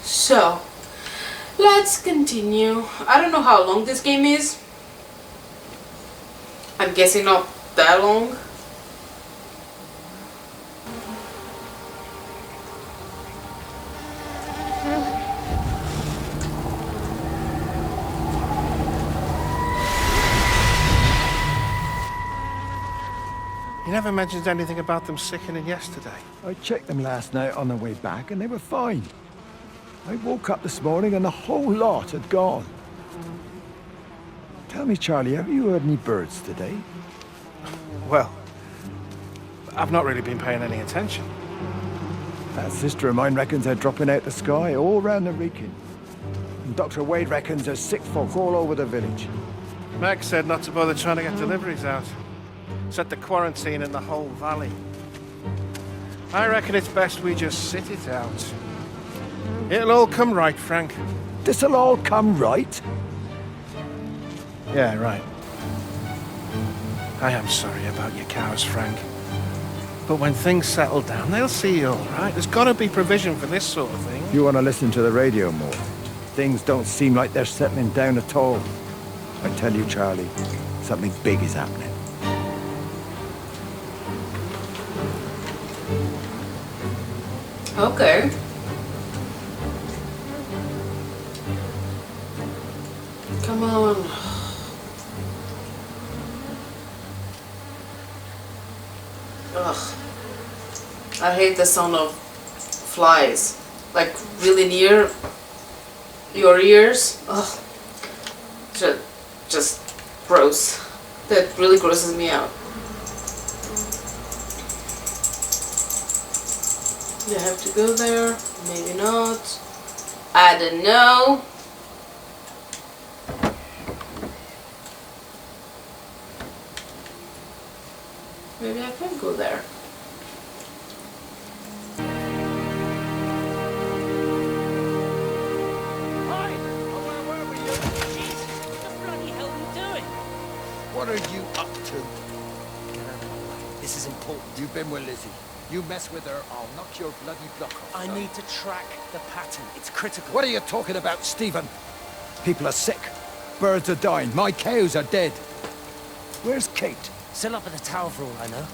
So, let's continue. I don't know how long this game is. I'm guessing not that long. You never mentioned anything about them sickening yesterday. I checked them last night on the way back and they were fine. I woke up this morning and the whole lot had gone. Tell me, Charlie, have you heard any birds today? Well, I've not really been paying any attention. That sister of mine reckons they're dropping out the sky all round the Wrekin. And Dr. Wade reckons there's sick folk all over the village. Meg said not to bother trying to get deliveries out. Set the quarantine in the whole valley. I reckon it's best we just sit it out. It'll all come right, Frank. This'll all come right? Yeah, right. I am sorry about your cows, Frank. But when things settle down, they'll see you all right. There's got to be provision for this sort of thing. You want to listen to the radio more? Things don't seem like they're settling down at all. I tell you, Charlie, something big is happening. Okay. Come on. Ugh. I hate the sound of flies. Like really near your ears. Ugh. Just gross. That really grosses me out. Do I have to go there? Maybe not. I don't know. Maybe I can go there. Hi! Oh, where were you? Jesus, what the bloody hell are you doing? What are you up to? Get out of my way. This is important. You've been with Lizzie. You mess with her, I'll knock your bloody block off. I need to track the pattern. It's critical. What are you talking about, Stephen? People are sick. Birds are dying. My cows are dead. Where's Kate? Still up at the tower for all I know.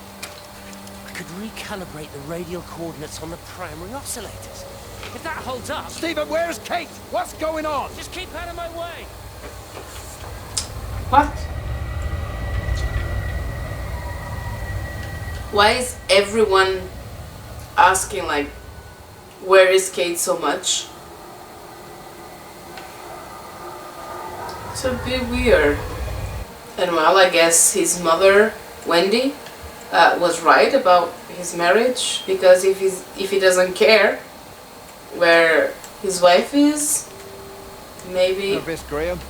I could recalibrate the radial coordinates on the primary oscillators. If that holds up... Stephen, where's Kate? What's going on? Just keep out of my way! What? Why is everyone asking, like, where is Kate so much? It's a bit weird. And well, I guess his mother, Wendy, was right about his marriage, because if he doesn't care where his wife is, maybe... Hello, Miss Graham.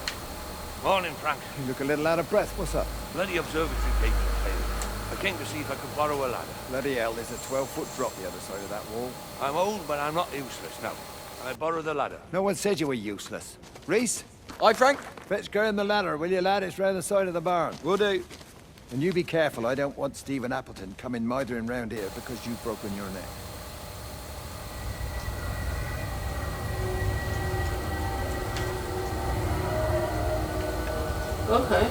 Morning, Frank. You look a little out of breath. What's up? Bloody observatory keeps failing. I came to see if I could borrow a ladder. Bloody hell, there's a 12-foot drop the other side of that wall. I'm old, but I'm not useless now. I borrow the ladder. No one said you were useless. Reese? Aye, Frank? Fetch Graham the ladder, will you, lad? It's round the side of the barn. Will do. And you be careful. I don't want Stephen Appleton coming mithering round here because you've broken your neck. Okay.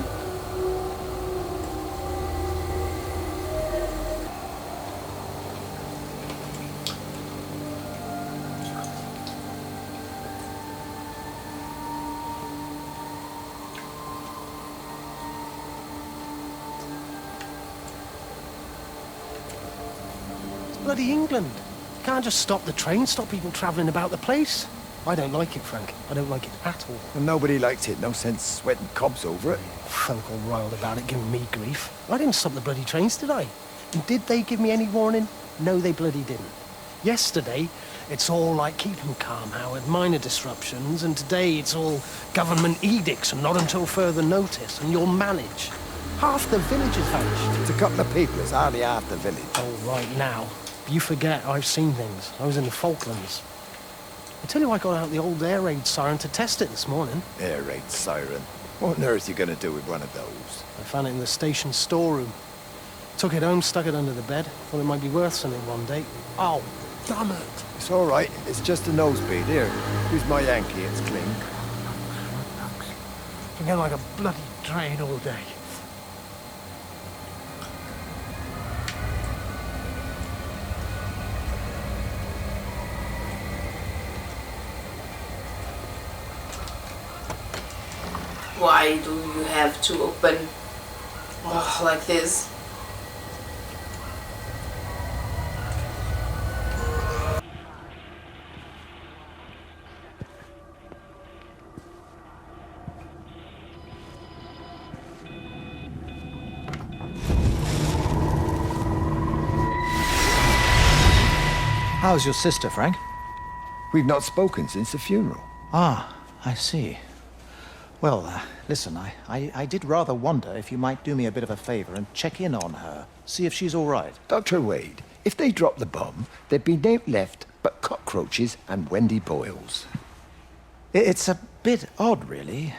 Bloody England. Can't just stop the train, stop people travelling about the place. I don't like it, Frank. I don't like it at all. And nobody likes it. No sense sweating cobs over it. Folk all riled about it, giving me grief. I didn't stop the bloody trains, did I? And did they give me any warning? No, they bloody didn't. Yesterday, it's all like keep 'em calm, Howard, minor disruptions, and today it's all government edicts and not until further notice, and you'll manage. Half the village is vanished. It's a couple of people. It's hardly half the village. Oh, right now. You forget I've seen things. I was in the Falklands. I tell you, I got out the old air raid siren to test it this morning. Air raid siren. What on earth are you going to do with one of those? I found it in the station storeroom. Took it home, stuck it under the bed. Thought it might be worth something one day. Oh, stomach. It's all right. It's just a nosebleed. Here, use my Yankee. It's clean. Feeling like a bloody train all day. Why do you have to open like this? How's your sister, Frank? We've not spoken since the funeral. Ah, I see. Well, listen, I did rather wonder if you might do me a bit of a favor and check in on her, see if she's all right. Dr. Wade, if they dropped the bomb, there'd be no left but cockroaches and Wendy Boyles. It's a bit odd, really.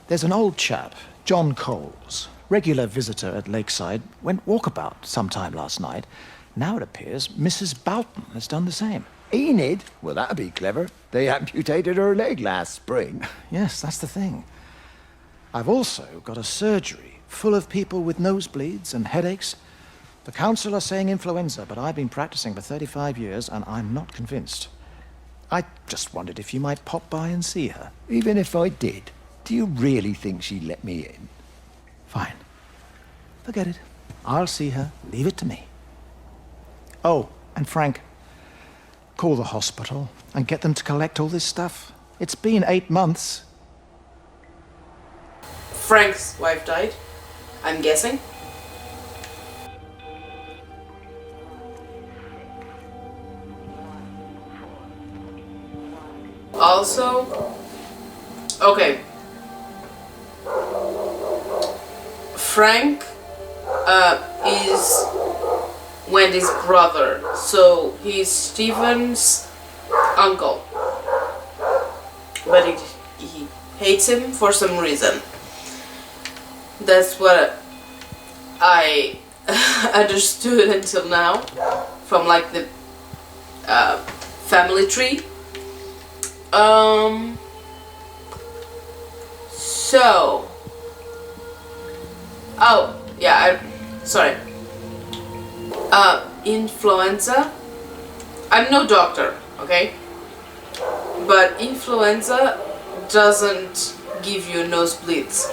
There's an old chap, John Coles, regular visitor at Lakeside, went walkabout sometime last night. Now it appears Mrs. Boughton has done the same. Enid? Well, that'd be clever. They amputated her leg last spring. Yes, that's the thing. I've also got a surgery full of people with nosebleeds and headaches. The council are saying influenza, but I've been practicing for 35 years and I'm not convinced. I just wondered if you might pop by and see her. Even if I did, do you really think she'd let me in? Fine. Forget it. I'll see her. Leave it to me. Oh, and Frank, call the hospital and get them to collect all this stuff. It's been 8 months. Frank's wife died, I'm guessing. Also, okay, Frank is Wendy's brother, so he's Steven's uncle, but he hates him for some reason. That's what I understood until now from like the family tree. So, oh yeah, sorry. Influenza. I'm no doctor, okay? But influenza doesn't give you nosebleeds.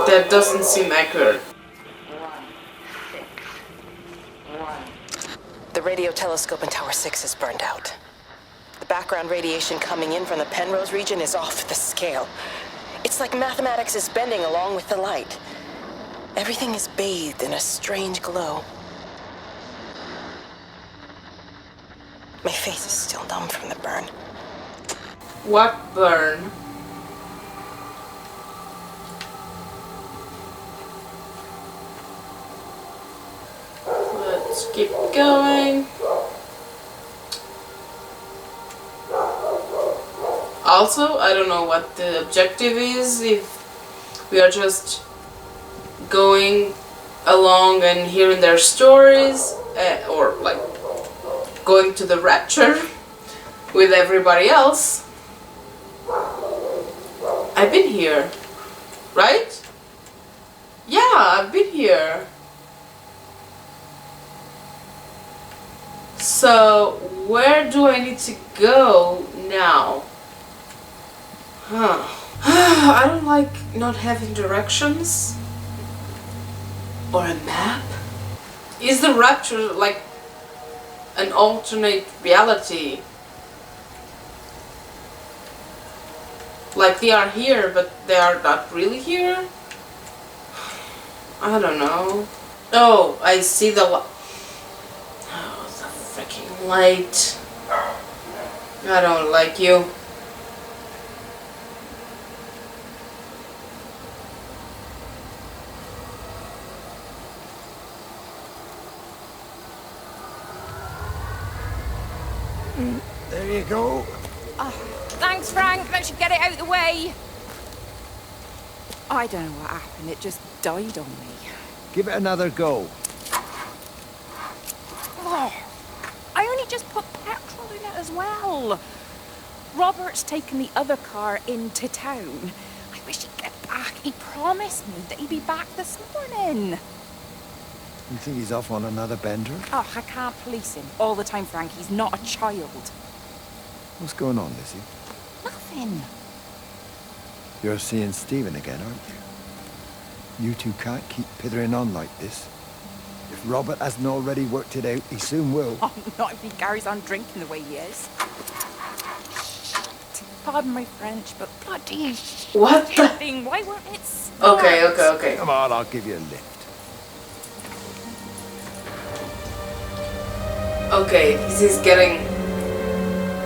That doesn't seem accurate. The radio telescope in Tower 6 is burned out. The background radiation coming in from the Penrose region is off the scale. It's like mathematics is bending along with the light. Everything is bathed in a strange glow. My face is still numb from the burn. What burn? Let's keep going. Also, I don't know what the objective is, if we are just going along and hearing their stories, or like going to the Rapture with everybody else. I've been here, right? Yeah, I've been here. So, where do I need to go now? Huh. I don't like not having directions. Or a map? Is the Rapture like an alternate reality? Like they are here, but they are not really here? I don't know. Oh, I see the light. Oh, the freaking light. I don't like you. There you go. Oh, thanks, Frank. That should get it out of the way. I don't know what happened. It just died on me. Give it another go. hell? Robert's taken the other car into town. I wish he'd get back. He promised me that he'd be back this morning. You think he's off on another bender? Oh, I can't police him all the time, Frank. He's not a child. What's going on, Lizzie? Nothing. You're seeing Stephen again, aren't you? You two can't keep pithering on like this. If Robert hasn't already worked it out, he soon will. Oh, not if he carries on drinking the way he is. Pardon my French, but bloody What the? thing. Why won't it start? Okay. Come on, I'll give you a lift. Okay, this is getting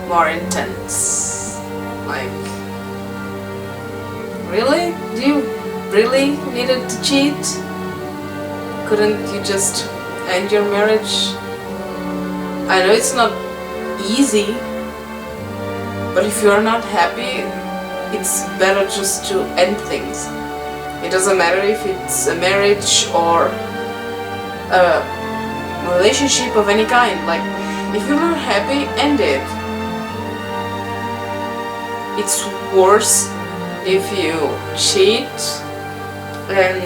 more intense. Like, really? Do you really needed to cheat? Couldn't you just end your marriage? I know it's not easy, but if you're not happy, it's better just to end things. It doesn't matter if it's a marriage or a relationship of any kind. Like, if you're not happy, end it. It's worse if you cheat and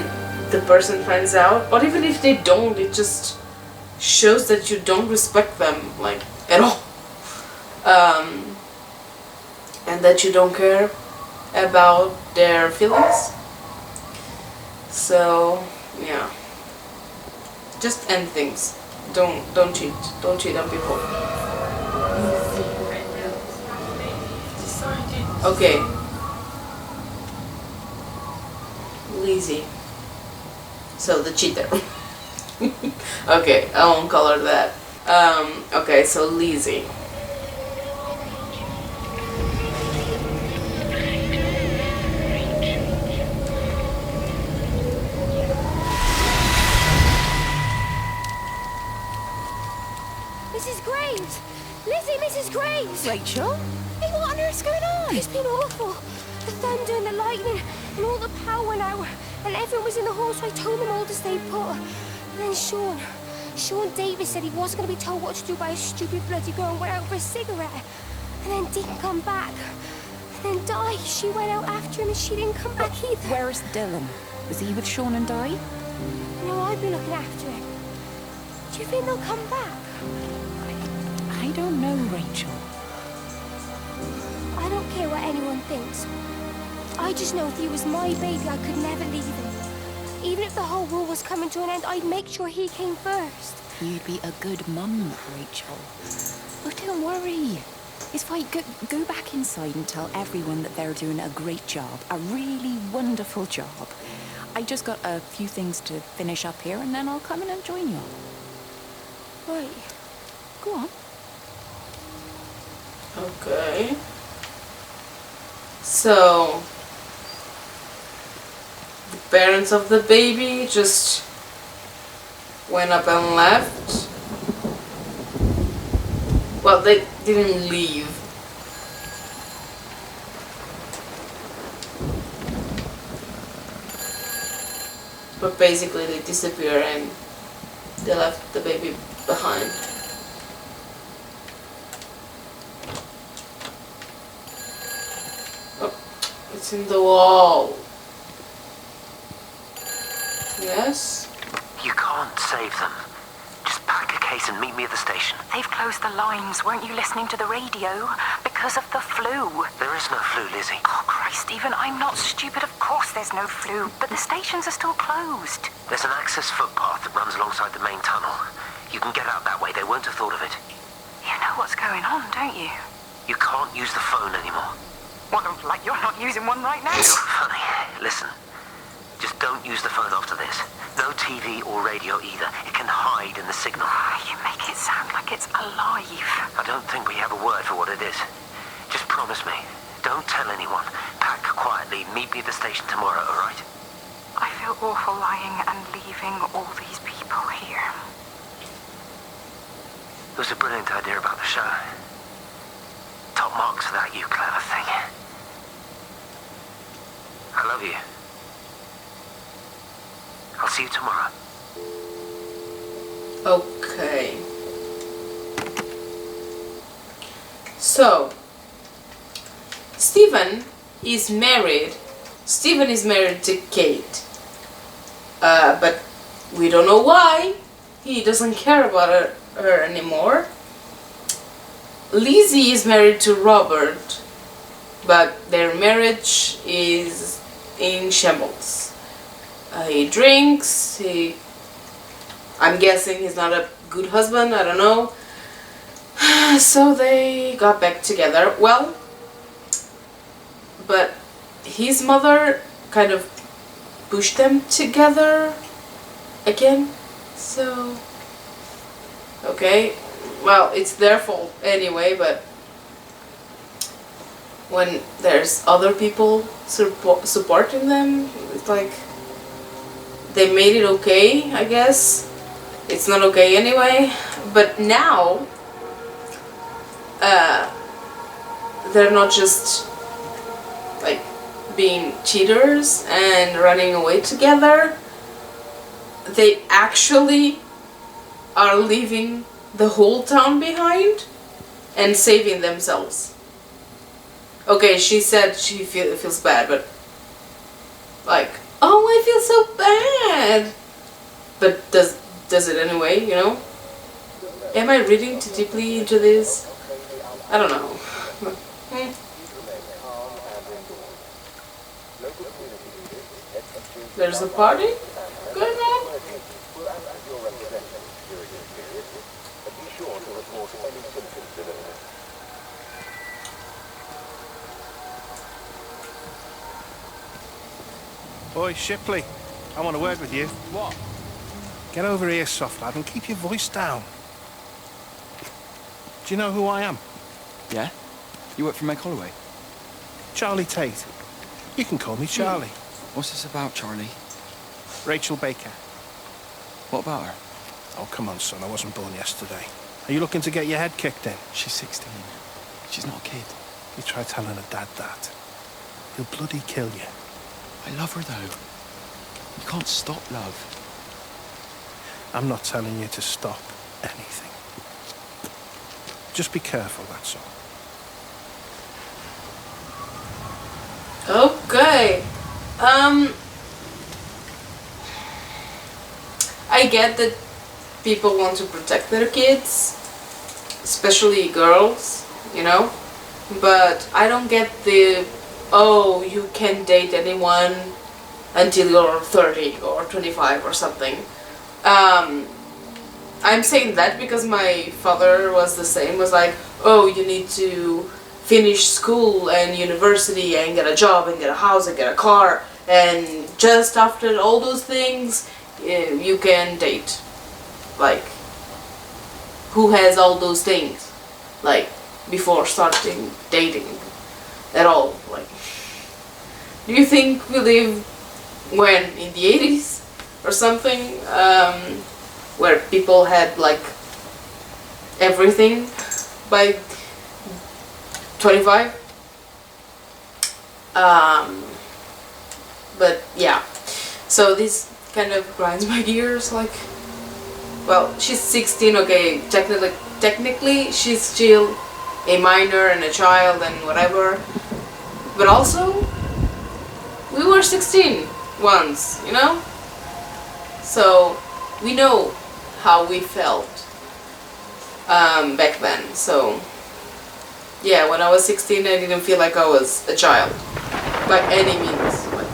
the person finds out, or even if they don't, it just shows that you don't respect them, like, at all. And that you don't care about their feelings. So, yeah. Just end things. Don't cheat. Don't cheat on people. Okay. Lizzie. So the cheater. Okay, I won't call her that. Okay, so Lizzie. Mrs. Graves! Lizzie, Mrs. Graves! Rachel? Hey, what on earth's going on? It's been awful. The thunder and the lightning and all the power went out. And everyone was in the hall, so I told them all to stay put. And then Sean Davis said he wasn't going to be told what to do by a stupid bloody girl and went out for a cigarette. And then didn't come back. And then Di, she went out after him and she didn't come back either. Where's Dylan? Was he with Sean and Di? No, I've been looking after him. Do you think they'll come back? I don't know, Rachel. I don't care what anyone thinks. I just know if he was my baby, I could never leave him. Even if the whole world was coming to an end, I'd make sure he came first. You'd be a good mum, Rachel. Oh, don't worry. It's fine. Go back inside and tell everyone that they're doing a great job. A really wonderful job. I just got a few things to finish up here, and then I'll come in and join you. Right. Go on. Okay. So the parents of the baby just went up and left. Well, they didn't leave. But basically they disappeared and they left the baby behind. Oh, it's in the wall. Yes? You can't save them. Just pack a case and meet me at the station. They've closed the lines. Weren't you listening to the radio? Because of the flu. There is no flu, Lizzie. Oh, Christ, Stephen, I'm not stupid. Of course there's no flu. But the stations are still closed. There's an access footpath that runs alongside the main tunnel. You can get out that way. They won't have thought of it. You know what's going on, don't you? You can't use the phone anymore. Well, like you're not using one right now. Funny. Listen. Just don't use the phone after this. No TV or radio either. It can hide in the signal. You make it sound like it's alive. I don't think we have a word for what it is. Just promise me. Don't tell anyone. Pack quietly. Meet me at the station tomorrow, all right? I feel awful lying and leaving all these people here. It was a brilliant idea about the show. Top marks for that, you clever thing. I love you. I'll see you tomorrow. Okay. So, Stephen is married. Stephen is married to Kate. But we don't know why. He doesn't care about her anymore. Lizzie is married to Robert, but their marriage is in shambles. He drinks, I'm guessing he's not a good husband, I don't know. So they got back together. Well, but his mother kind of pushed them together again. So, okay, well, it's their fault anyway, but when there's other people supporting them, it's like they made it okay, I guess. It's not okay anyway, but now they're not just like being cheaters and running away together. They actually are leaving the whole town behind and saving themselves. Okay, she said she feels bad, but like, oh, I feel so bad. But does it anyway, you know? Am I reading too deeply into this? I don't know. There's a party going on? Boy, Shipley, I want to work with you. What? Get over here, soft lad, and keep your voice down. Do you know who I am? Yeah? You work for Meg Holloway? Charlie Tate. You can call me Charlie. What's this about, Charlie? Rachel Baker. What about her? Oh, come on, son. I wasn't born yesterday. Are you looking to get your head kicked in? She's 16. She's not a kid. You try telling her dad that. He'll bloody kill you. I love her, though. You can't stop love. I'm not telling you to stop anything. Just be careful, that's all. Okay. I get that people want to protect their kids, especially girls, you know, but I don't get the, oh, you can date anyone until you're 30 or 25 or something. I'm saying that because my father was the same, was like, oh, you need to finish school and university and get a job and get a house and get a car, and just after all those things you can date. Like, who has all those things, like, before starting dating at all? Like, do you think we live when, in the 80s or something, where people had like everything by 25? But yeah, so this kind of grinds my gears. Like, well, she's 16, okay, technically she's still a minor and a child and whatever, but also we were 16 once, you know, so we know how we felt back then. So yeah, when I was 16 I didn't feel like I was a child by any means. Like,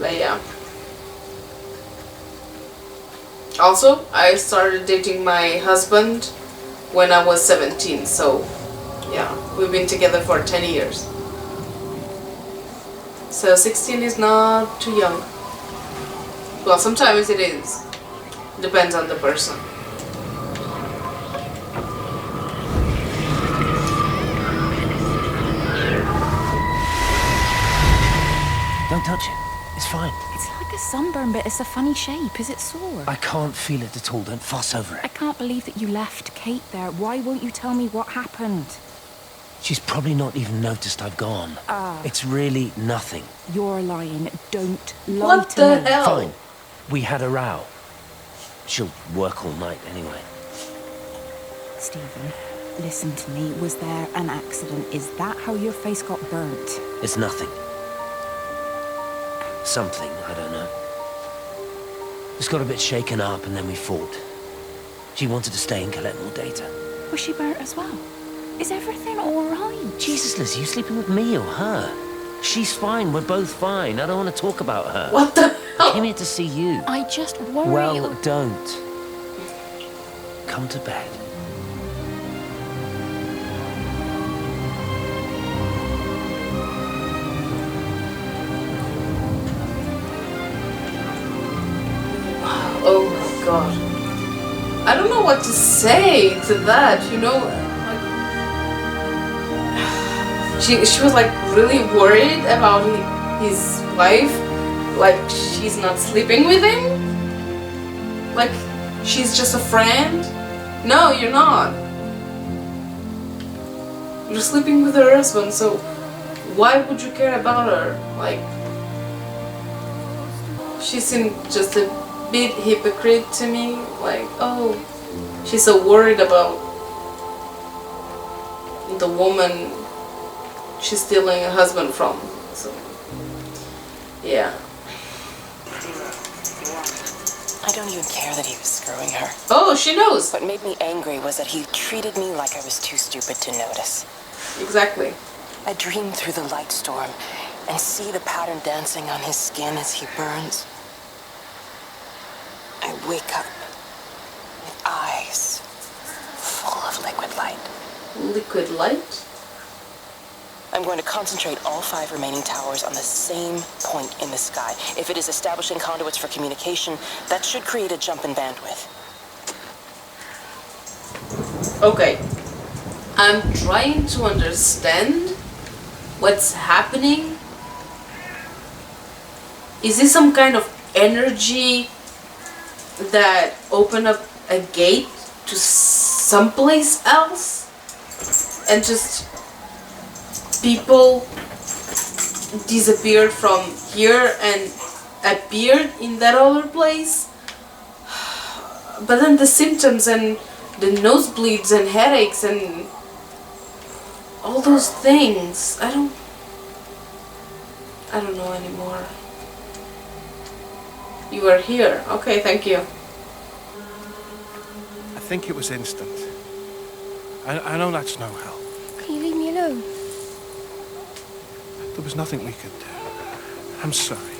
but yeah. Also, I started dating my husband when I was 17, so yeah, we've been together for 10 years. So 16 is not too young. Well, sometimes it is. Depends on the person. Don't touch it. It's fine. It's like a sunburn, but it's a funny shape. Is it sore? I can't feel it at all. Don't fuss over I it. can't believe that you left Kate there. Why won't you tell me what happened? She's probably not even noticed I've gone. It's really nothing. You're lying. Don't lie What to the me. hell? Fine. We had a row. She'll work all night anyway. Stephen, listen to me. Was there an accident? Is that how your face got burnt? It's nothing. Something, I don't know. Just got a bit shaken up and then we fought. She wanted to stay and collect more data. Was she burnt as well? Is everything all right? Jesus, Liz, you sleeping with me or her? She's fine, we're both fine. I don't want to talk about her. What the hell? I came here to see you. I just worry... Well, don't. Come to bed. Oh my god. I don't know what to say to that, you know? She was like really worried about his wife. Like she's not sleeping with him? Like she's just a friend? No, you're not. You're sleeping with her husband, so why would you care about her? Like she seemed just a bit hypocrite to me. Like, oh, she's so worried about the woman she's stealing a husband from. So yeah. I don't even care that he was screwing her. Oh, she knows. What made me angry was that he treated me like I was too stupid to notice. Exactly. I dream through the light storm and see the pattern dancing on his skin as he burns. I wake up with eyes full of liquid light. Liquid light? I'm going to concentrate all 5 remaining towers on the same point in the sky. If it is establishing conduits for communication, that should create a jump in bandwidth. Okay. I'm trying to understand what's happening. Is this some kind of energy that opened up a gate to someplace else? And just people disappeared from here and appeared in that other place? But then the symptoms and the nosebleeds and headaches and all those things, I don't know anymore. You are here. Okay, thank you. I think it was instant. I know that's no help. Can you leave me alone? There was nothing we could do. I'm sorry.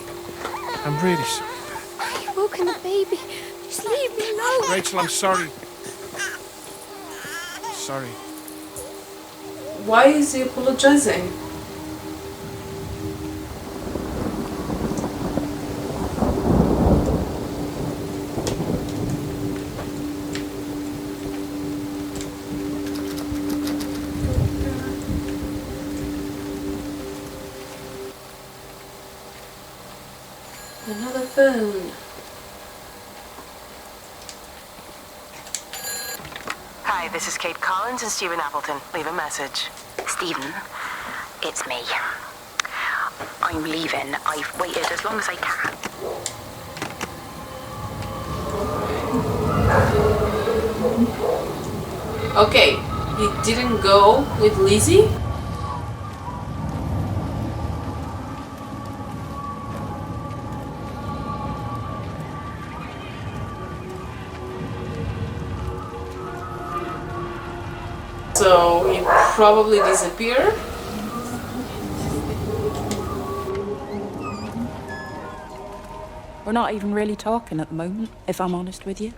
I'm really sorry. You've woken the baby. Just leave me alone. Rachel, I'm sorry. Sorry. Why is he apologizing? Another phone. Hi, this is Kate Collins and Stephen Appleton. Leave a message. Stephen, it's me. I'm leaving. I've waited as long as I can. Okay, he didn't go with Lizzie? So he probably disappeared. We're not even really talking at the moment, if I'm honest with you.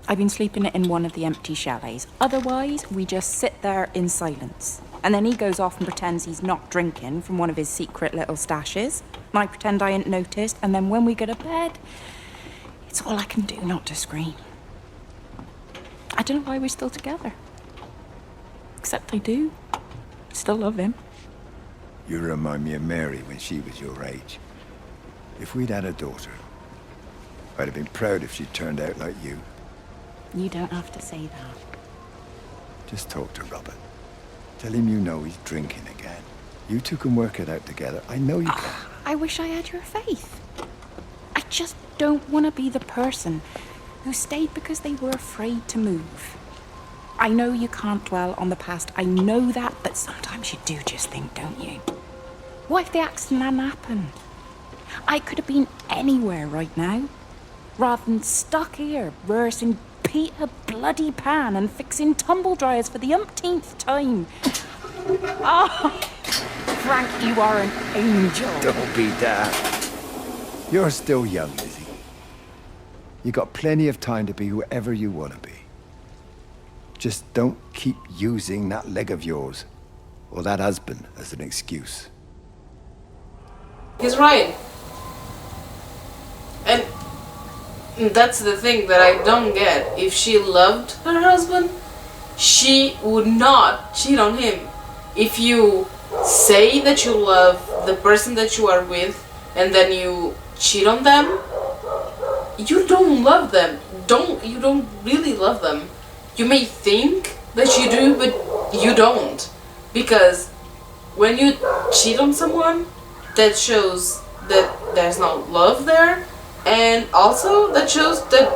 I've been sleeping in one of the empty chalets. Otherwise, we just sit there in silence. And then he goes off and pretends he's not drinking from one of his secret little stashes. And I pretend I ain't noticed. And then when we go to bed, it's all I can do not to scream. I don't know why we're still together. Except I do. Still love him. You remind me of Mary when she was your age. If we'd had a daughter, I'd have been proud if she turned out like you. You don't have to say that. Just talk to Robert. Tell him you know he's drinking again. You two can work it out together. I know you can. I wish I had your faith. I just don't want to be the person who stayed because they were afraid to move. I know you can't dwell on the past, I know that, but sometimes you do just think, don't you? What if the accident hadn't happened? I could have been anywhere right now, rather than stuck here, rehearsing Peter bloody Pan and fixing tumble dryers for the umpteenth time. Oh, Frank, you are an angel. Don't be daft. You're still young, Lizzie. You got plenty of time to be whoever you want to be. Just don't keep using that leg of yours, or that husband, as an excuse. He's right. And that's the thing that I don't get. If she loved her husband, she would not cheat on him. If you say that you love the person that you are with and then you cheat on them, you don't love them. You don't really love them. You may think that you do, but you don't. Because when you cheat on someone, that shows that there's no love there, and also that shows that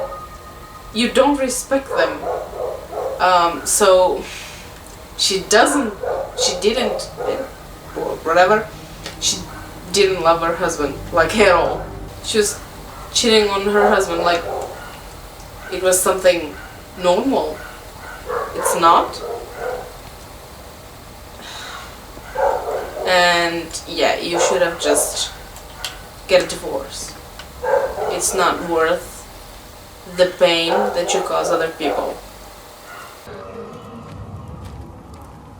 you don't respect them. So she didn't, or whatever, she didn't love her husband, like, at all. She was cheating on her husband like it was something normal. It's not. And yeah, you should have just get a divorce. It's not worth the pain that you cause other people.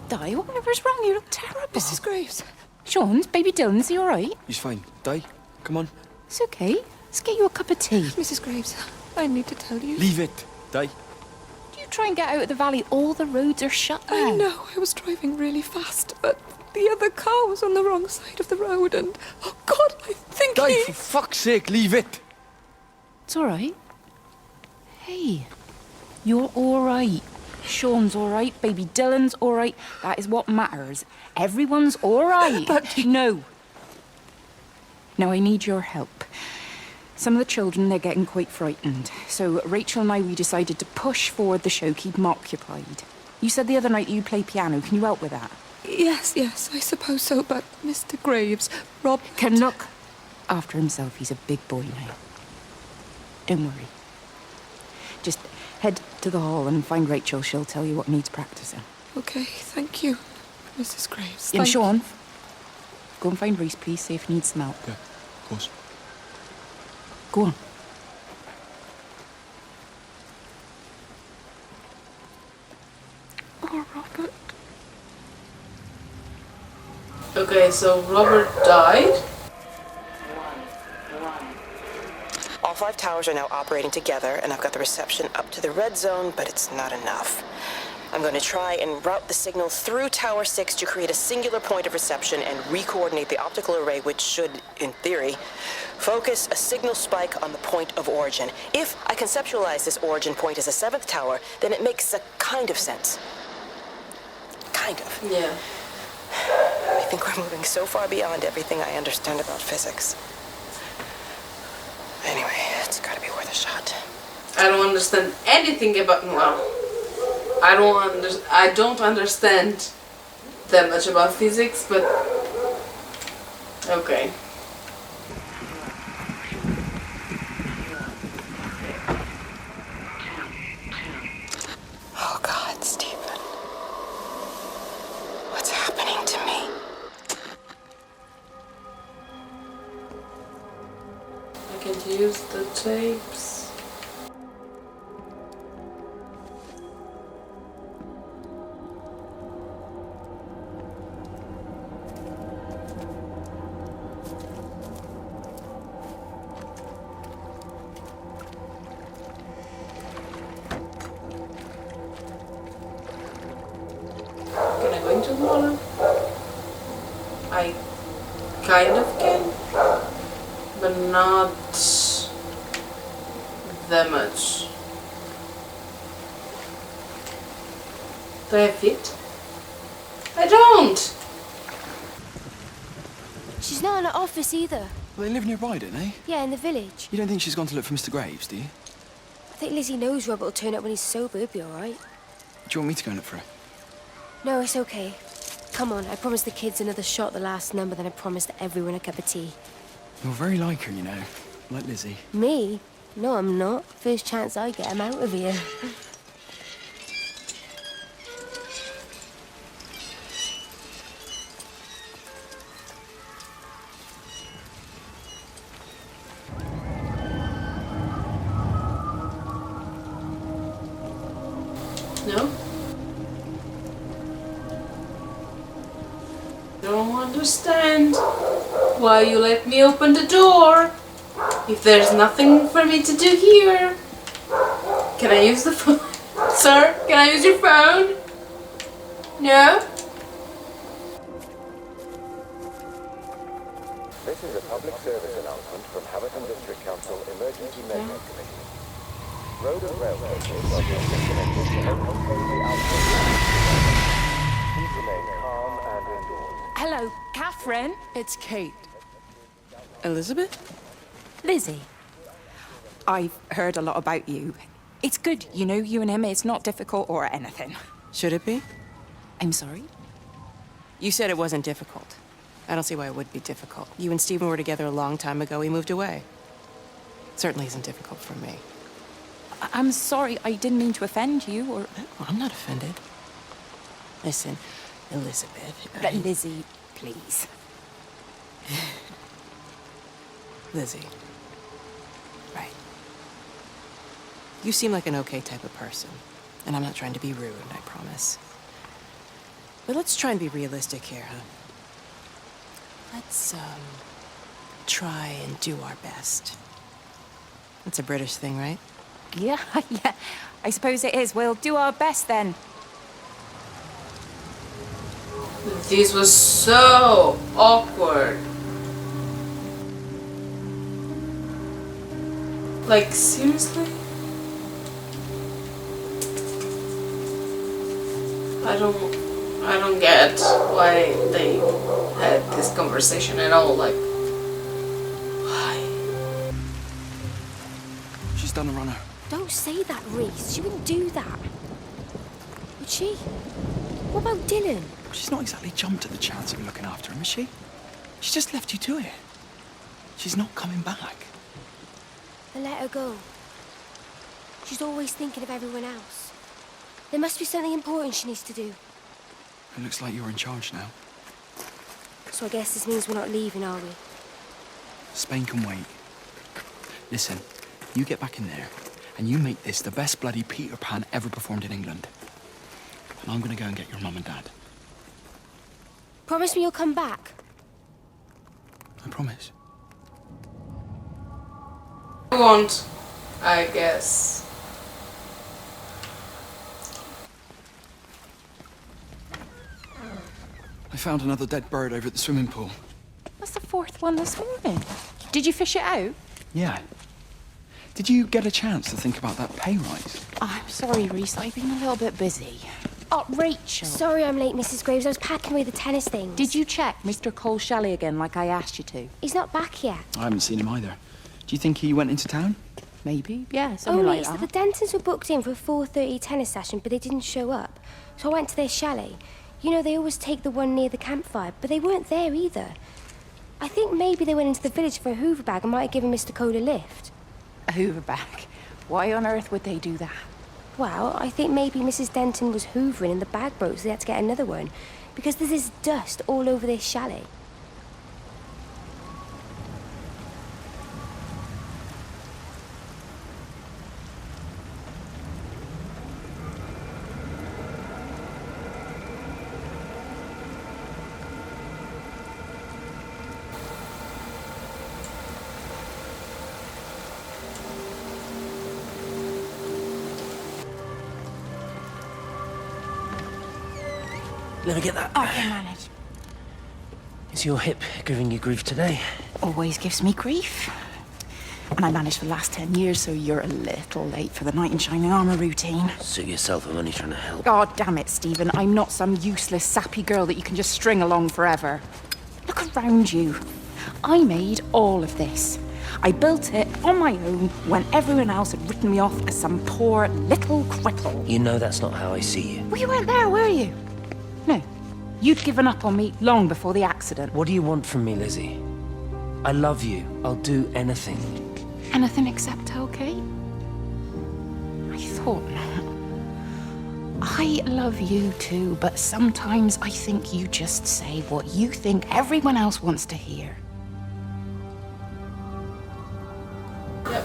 Di, whatever's wrong? You look terrible. Mrs. Graves. Sean's, baby Dylan, is he alright? He's fine. Di, come on. It's okay. Let's get you a cup of tea. Mrs. Graves, I need to tell you. Leave it, Di. Do you try and get out of the valley? All the roads are shut now. I know, I was driving really fast, but the other car was on the wrong side of the road and, oh God, I think Di, for fuck's sake, leave it. It's alright. Hey, you're alright. Sean's alright, baby Dylan's alright. That is what matters. Everyone's alright. But no. Now I need your help. Some of the children, they're getting quite frightened. So Rachel and I, we decided to push forward the show, keep them occupied. You said the other night you play piano. Can you help with that? Yes, I suppose so, but Mr. Graves, Rob... Can look after himself. He's a big boy now. Don't worry. Just head to the hall and find Rachel. She'll tell you what needs practicing. Okay, thank you, Mrs. Graves. And Sean, go and find Reese, please. See if he needs some help. Yeah, of course. Go on. Oh, Robert. Okay, so Robert died. All 5 towers are now operating together, and I've got the reception up to the red zone, but it's not enough. I'm going to try and route the signal through Tower 6 to create a singular point of reception and re-coordinate the optical array, which should, in theory, focus a signal spike on the point of origin. If I conceptualize this origin point as a 7th tower, then it makes a kind of sense. Kind of. Yeah. I think we're moving so far beyond everything I understand about physics. Anyway, it's gotta be worth a shot. I don't understand anything about... Well, I don't understand that much about physics, but... Okay. Oh God, Stephen. What's happening to me? I can use the tapes. Can I go into the water? I kind of can, but not that much. Do I have feet? I don't! She's not in her office either. Well, they live nearby, don't they? Yeah, in the village. You don't think she's gone to look for Mr. Graves, do you? think Lizzie knows Robert will turn up when he's sober. He'll be all right. Do you want me to go and look for her? No, it's okay. Come on, I promised the kids another shot the last number, then I promised everyone a cup of tea. You're very like her, you know. Like Lizzie. Me? No, I'm not. First chance I get, I'm out of here. No? Don't understand why you let me open the door if there's nothing for me to do here. Can I use the phone? Sir, can I use your phone? No? This is a public service announcement from Hamilton District Council Emergency Measures Committee. Road and rail stations are being disconnected to help contain the outbreak. Please remain calm and indoors. Hello, Catherine. It's Kate. Elizabeth? Lizzie. I've heard a lot about you. It's good, you know, you and him. It's not difficult or anything. Should it be? I'm sorry? You said it wasn't difficult. I don't see why it would be difficult. You and Stephen were together a long time ago. He moved away. Certainly isn't difficult for me. I'm sorry. I didn't mean to offend you or... Well, I'm not offended. Listen, Elizabeth... Lizzie, please. Lizzie. Right. You seem like an okay type of person. And I'm not trying to be rude, I promise. But let's try and be realistic here, huh? Let's, try and do our best. That's a British thing, right? Yeah, yeah. I suppose it is. We'll do our best then. This was so awkward. Like, seriously? I don't get why they had this conversation at all. Like, why? She's done a runner. Don't say that, Reese. She wouldn't do that. Would she? What about Dylan? She's not exactly jumped at the chance of looking after him, is she? She just left you to it. She's not coming back. Then let her go. She's always thinking of everyone else. There must be something important she needs to do. It looks like you're in charge now. So I guess this means we're not leaving, are we? Spain can wait. Listen, you get back in there, and you make this the best bloody Peter Pan ever performed in England. And I'm gonna go and get your mum and dad. Promise me you'll come back. I promise. I won't, I guess. I found another dead bird over at the swimming pool. That's the fourth one this morning. Did you fish it out? Yeah. Did you get a chance to think about that pay rise? I'm sorry, Reese. I've been a little bit busy. Oh, Rachel. Sorry I'm late, Mrs. Graves. I was packing away the tennis things. Did you check Mr. Cole Shelley again like I asked you to? He's not back yet. I haven't seen him either. Do you think he went into town? Maybe, yeah, something Only like that. the Dentons were booked in for a 4:30 tennis session, but they didn't show up. So I went to their chalet. You know, they always take the one near the campfire, but they weren't there either. I think maybe they went into the village for a Hoover bag and might have given Mr. Cole a lift. A Hoover bag? Why on earth would they do that? Well, I think maybe Mrs. Denton was hoovering and the bag broke, so they had to get another one. Because there's this dust all over this chalet. Let me get that. I can manage. Is your hip giving you grief today? Always gives me grief. And I managed for the last 10 years, so you're a little late for the knight in shining armour routine. Suit yourself, I'm only trying to help. God damn it, Stephen. I'm not some useless, sappy girl that you can just string along forever. Look around you. I made all of this. I built it on my own when everyone else had written me off as some poor little cripple. You know that's not how I see you. Well, you weren't there, were you? No. You'd given up on me long before the accident. What do you want from me, Lizzie? I love you. I'll do anything. Anything except tell Kate? I thought not. I love you too, but sometimes I think you just say what you think everyone else wants to hear. Yep.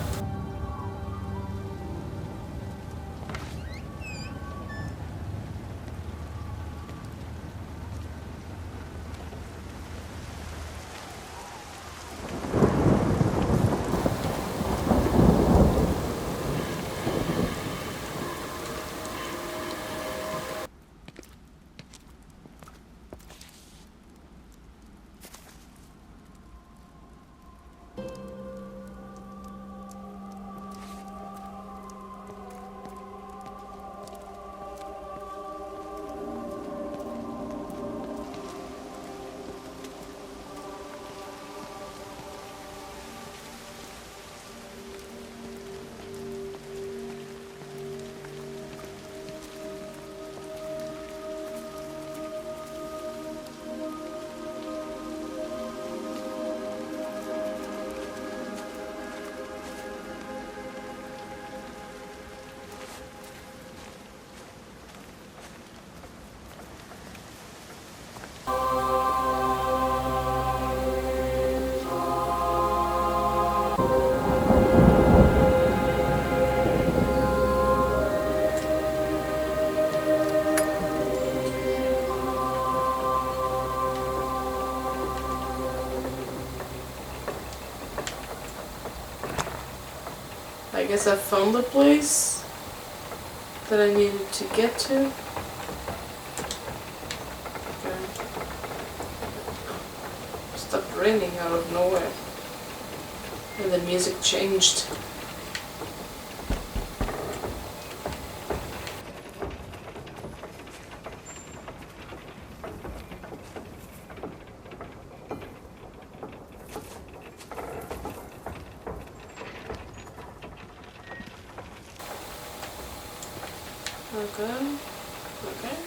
I guess I found the place that I needed to get to. Okay. Stopped raining out of nowhere. And the music changed. Okay. Okay.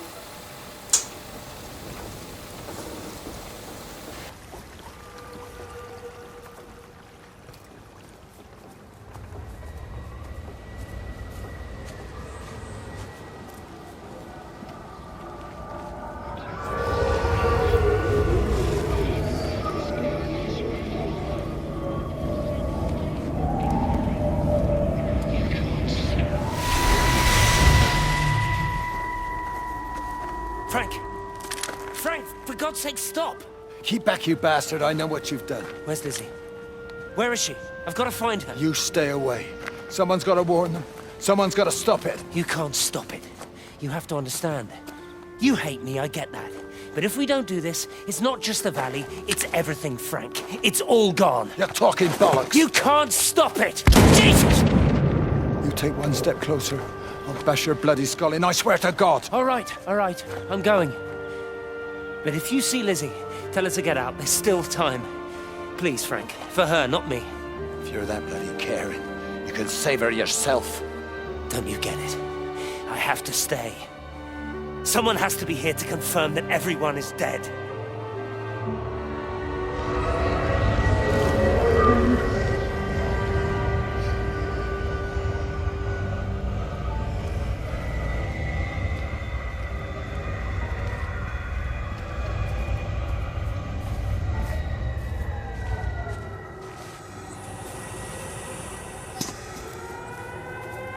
Frank, for God's sake, stop! Keep back, you bastard. I know what you've done. Where's Lizzie? Where is she? I've got to find her. You stay away. Someone's got to warn them. Someone's got to stop it. You can't stop it. You have to understand. You hate me, I get that. But if we don't do this, it's not just the valley, it's everything, Frank. It's all gone. You're talking bollocks. You can't stop it! Jesus! You take one step closer, I'll bash your bloody skull in, I swear to God. All right, I'm going. But if you see Lizzie, tell her to get out. There's still time. Please, Frank. For her, not me. If you're that bloody caring, you can save her yourself. Don't you get it? I have to stay. Someone has to be here to confirm that everyone is dead.